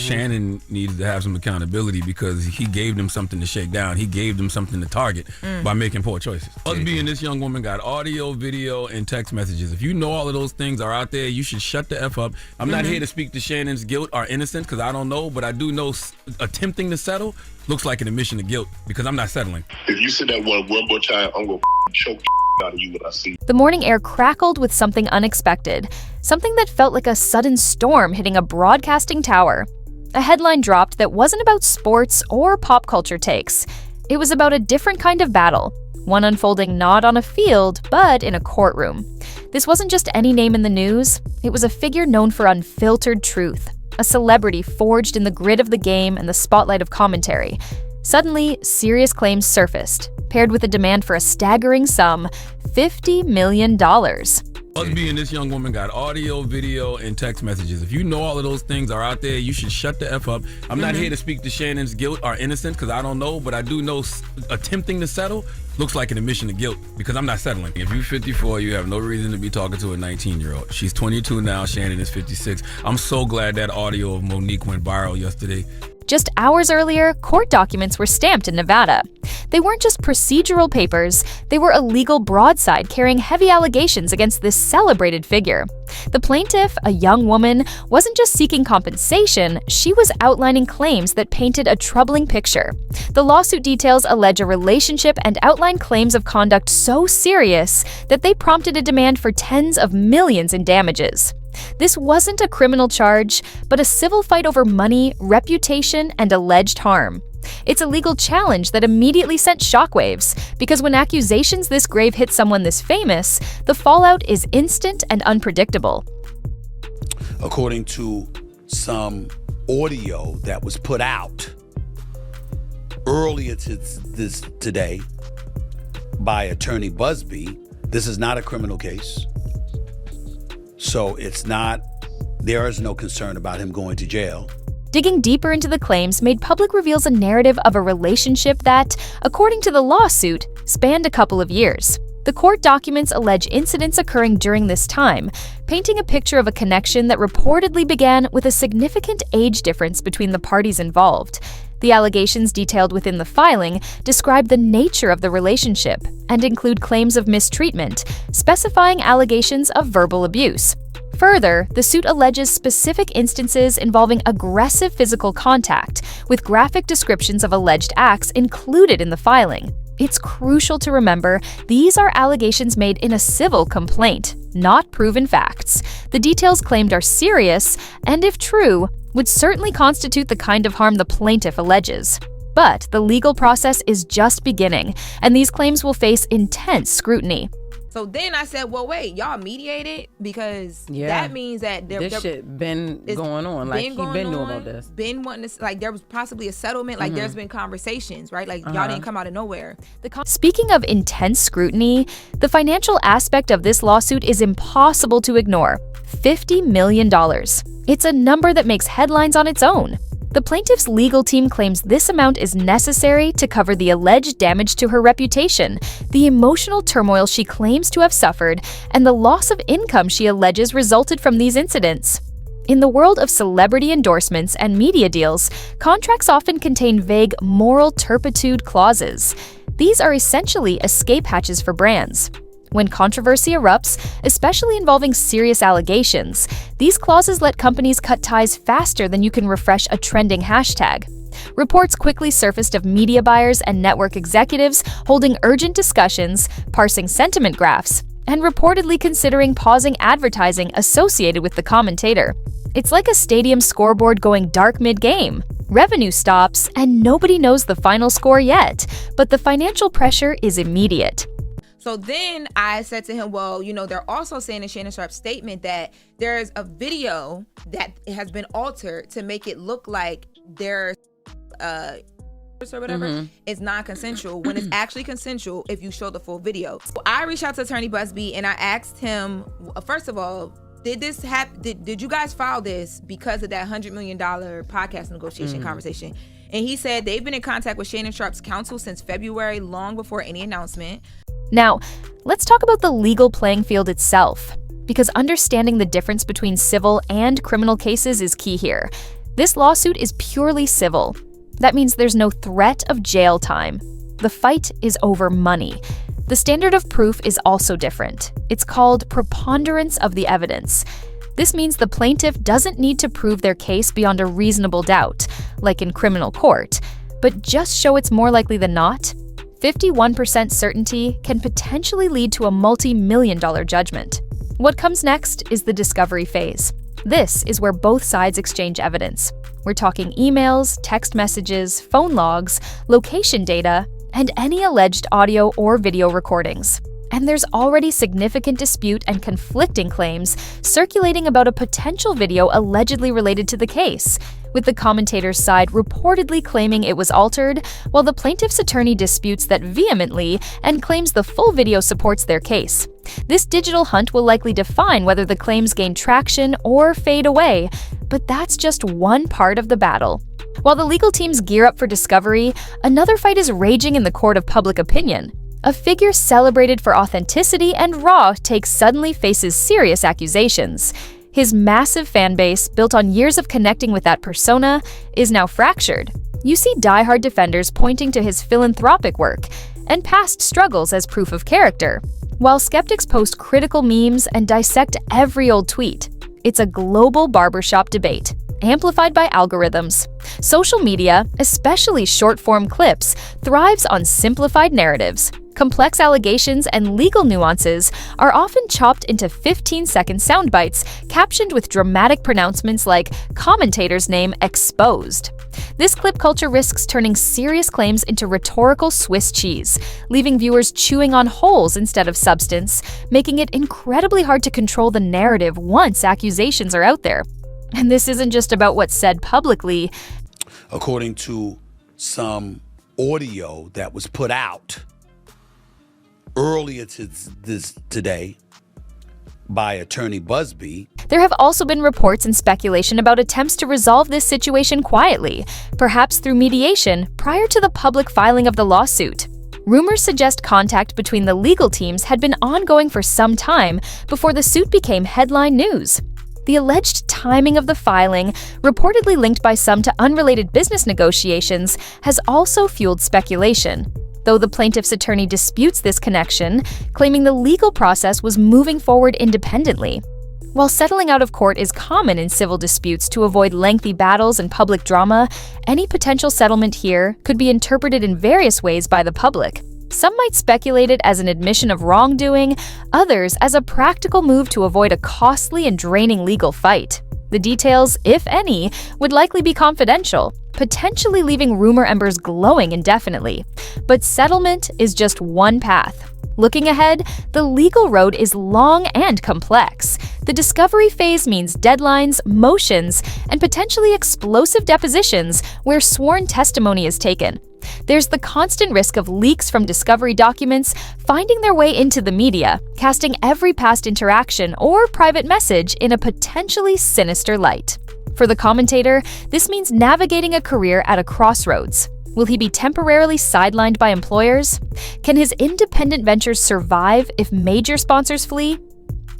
Shannon needed to have some accountability because he gave them something to shake down. He gave them something to target by making poor choices. Busby and this young woman got audio, video, and text messages. If you know all of those things are out there, you should shut the F up. I'm not here to speak to Shannon's guilt or innocence because I don't know, but I do know attempting to settle looks like an admission of guilt because I'm not settling. If you said that one more time, I'm going to choke out of you when I see you. The morning air crackled with something unexpected, something that felt like a sudden storm hitting a broadcasting tower. A headline dropped that wasn't about sports or pop culture takes. It was about a different kind of battle, one unfolding not on a field, but in a courtroom. This wasn't just any name in the news. It was a figure known for unfiltered truth, a celebrity forged in the grit of the game and the spotlight of commentary. Suddenly, serious claims surfaced, paired with a demand for a staggering sum, $50 million. Busby and this young woman got audio, video, and text messages. If you know all of those things are out there, you should shut the F up. I'm not here to speak to Shannon's guilt or innocence because I don't know, but I do know attempting to settle looks like an admission of guilt because I'm not settling. If you're 54, you have no reason to be talking to a 19-year-old. She's 22 now, Shannon is 56. I'm so glad that audio of Monique went viral yesterday. Just hours earlier, court documents were stamped in Nevada. They weren't just procedural papers, they were a legal broadside carrying heavy allegations against this celebrated figure. The plaintiff, a young woman, wasn't just seeking compensation, she was outlining claims that painted a troubling picture. The lawsuit details allege a relationship and outline claims of conduct so serious that they prompted a demand for tens of millions in damages. This wasn't a criminal charge, but a civil fight over money, reputation, and alleged harm. It's a legal challenge that immediately sent shockwaves, because when accusations this grave hit someone this famous, the fallout is instant and unpredictable. According to some audio that was put out earlier today by attorney Busby, this is not a criminal case. So there is no concern about him going to jail. Digging deeper into the claims made public reveals a narrative of a relationship that, according to the lawsuit, spanned a couple of years. The court documents allege incidents occurring during this time, painting a picture of a connection that reportedly began with a significant age difference between the parties involved. The allegations detailed within the filing describe the nature of the relationship and include claims of mistreatment, specifying allegations of verbal abuse. Further, the suit alleges specific instances involving aggressive physical contact, with graphic descriptions of alleged acts included in the filing. It's crucial to remember these are allegations made in a civil complaint, not proven facts. The details claimed are serious, and if true, would certainly constitute the kind of harm the plaintiff alleges. But the legal process is just beginning, and these claims will face intense scrutiny. So then I said, well, wait, y'all mediated? Because that means that this shit been going on. Like, he been knowing about this. Been wanting to, like, there was possibly a settlement. Like, there's been conversations, right? Like, y'all didn't come out of nowhere. Speaking of intense scrutiny, the financial aspect of this lawsuit is impossible to ignore. $50 million. It's a number that makes headlines on its own. The plaintiff's legal team claims this amount is necessary to cover the alleged damage to her reputation, the emotional turmoil she claims to have suffered, and the loss of income she alleges resulted from these incidents. In the world of celebrity endorsements and media deals, contracts often contain vague moral turpitude clauses. These are essentially escape hatches for brands. When controversy erupts, especially involving serious allegations, these clauses let companies cut ties faster than you can refresh a trending hashtag. Reports quickly surfaced of media buyers and network executives holding urgent discussions, parsing sentiment graphs, and reportedly considering pausing advertising associated with the commentator. It's like a stadium scoreboard going dark mid-game. Revenue stops, and nobody knows the final score yet, but the financial pressure is immediate. So then I said to him, well, you know, they're also saying in Shannon Sharpe's statement that there's a video that has been altered to make it look like there's or whatever is non-consensual when it's actually consensual if you show the full video. So I reached out to Attorney Busby and I asked him, first of all, did this happen? Did you guys file this because of that $100 million podcast negotiation conversation? And he said they've been in contact with Shannon Sharpe's counsel since February, long before any announcement. Now, let's talk about the legal playing field itself, because understanding the difference between civil and criminal cases is key here. This lawsuit is purely civil. That means there's no threat of jail time. The fight is over money. The standard of proof is also different. It's called preponderance of the evidence. This means the plaintiff doesn't need to prove their case beyond a reasonable doubt, like in criminal court, but just show it's more likely than not. 51% certainty can potentially lead to a multi-million-dollar judgment. What comes next is the discovery phase. This is where both sides exchange evidence. We're talking emails, text messages, phone logs, location data, and any alleged audio or video recordings. And there's already significant dispute and conflicting claims circulating about a potential video allegedly related to the case, with the commentator's side reportedly claiming it was altered, while the plaintiff's attorney disputes that vehemently and claims the full video supports their case. This digital hunt will likely define whether the claims gain traction or fade away, but that's just one part of the battle. While the legal teams gear up for discovery, another fight is raging in the court of public opinion. A figure celebrated for authenticity and raw take suddenly faces serious accusations. His massive fan base, built on years of connecting with that persona, is now fractured. You see diehard defenders pointing to his philanthropic work and past struggles as proof of character, while skeptics post critical memes and dissect every old tweet. It's a global barbershop debate, amplified by algorithms. Social media, especially short-form clips, thrives on simplified narratives. Complex allegations and legal nuances are often chopped into 15-second sound bites, captioned with dramatic pronouncements like commentator's name exposed. This clip culture risks turning serious claims into rhetorical Swiss cheese, leaving viewers chewing on holes instead of substance, making it incredibly hard to control the narrative once accusations are out there. And this isn't just about what's said publicly. According to some audio that was put out earlier today by attorney Busby, there have also been reports and speculation about attempts to resolve this situation quietly, perhaps through mediation, prior to the public filing of the lawsuit. Rumors suggest contact between the legal teams had been ongoing for some time before the suit became headline news. The alleged timing of the filing, reportedly linked by some to unrelated business negotiations, has also fueled speculation, though the plaintiff's attorney disputes this connection, claiming the legal process was moving forward independently. While settling out of court is common in civil disputes to avoid lengthy battles and public drama, any potential settlement here could be interpreted in various ways by the public. Some might speculate it as an admission of wrongdoing, others as a practical move to avoid a costly and draining legal fight. The details, if any, would likely be confidential, potentially leaving rumor embers glowing indefinitely. But settlement is just one path. Looking ahead, the legal road is long and complex. The discovery phase means deadlines, motions, and potentially explosive depositions where sworn testimony is taken. There's the constant risk of leaks from discovery documents finding their way into the media, casting every past interaction or private message in a potentially sinister light. For the commentator, this means navigating a career at a crossroads. Will he be temporarily sidelined by employers? Can his independent ventures survive if major sponsors flee?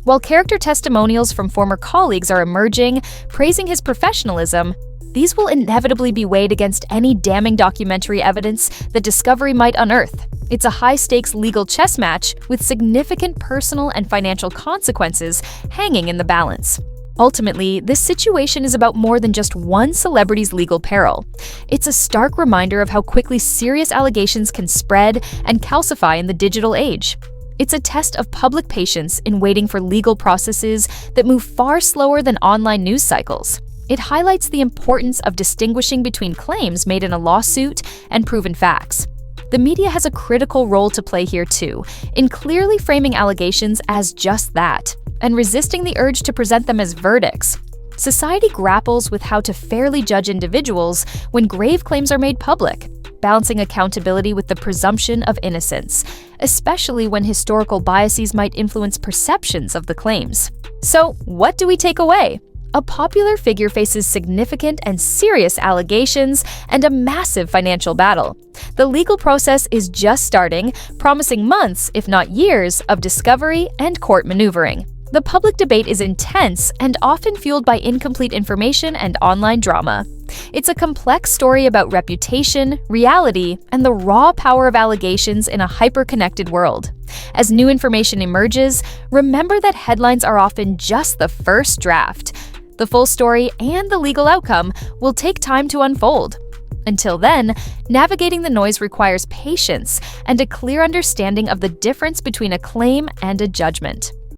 While character testimonials from former colleagues are emerging, praising his professionalism, these will inevitably be weighed against any damning documentary evidence that discovery might unearth. It's a high-stakes legal chess match with significant personal and financial consequences hanging in the balance. Ultimately, this situation is about more than just one celebrity's legal peril. It's a stark reminder of how quickly serious allegations can spread and calcify in the digital age. It's a test of public patience in waiting for legal processes that move far slower than online news cycles. It highlights the importance of distinguishing between claims made in a lawsuit and proven facts. The media has a critical role to play here too, in clearly framing allegations as just that, and resisting the urge to present them as verdicts. Society grapples with how to fairly judge individuals when grave claims are made public, balancing accountability with the presumption of innocence, especially when historical biases might influence perceptions of the claims. So, what do we take away? A popular figure faces significant and serious allegations and a massive financial battle. The legal process is just starting, promising months, if not years, of discovery and court maneuvering. The public debate is intense and often fueled by incomplete information and online drama. It's a complex story about reputation, reality, and the raw power of allegations in a hyper-connected world. As new information emerges, remember that headlines are often just the first draft. The full story and the legal outcome will take time to unfold. Until then, navigating the noise requires patience and a clear understanding of the difference between a claim and a judgment.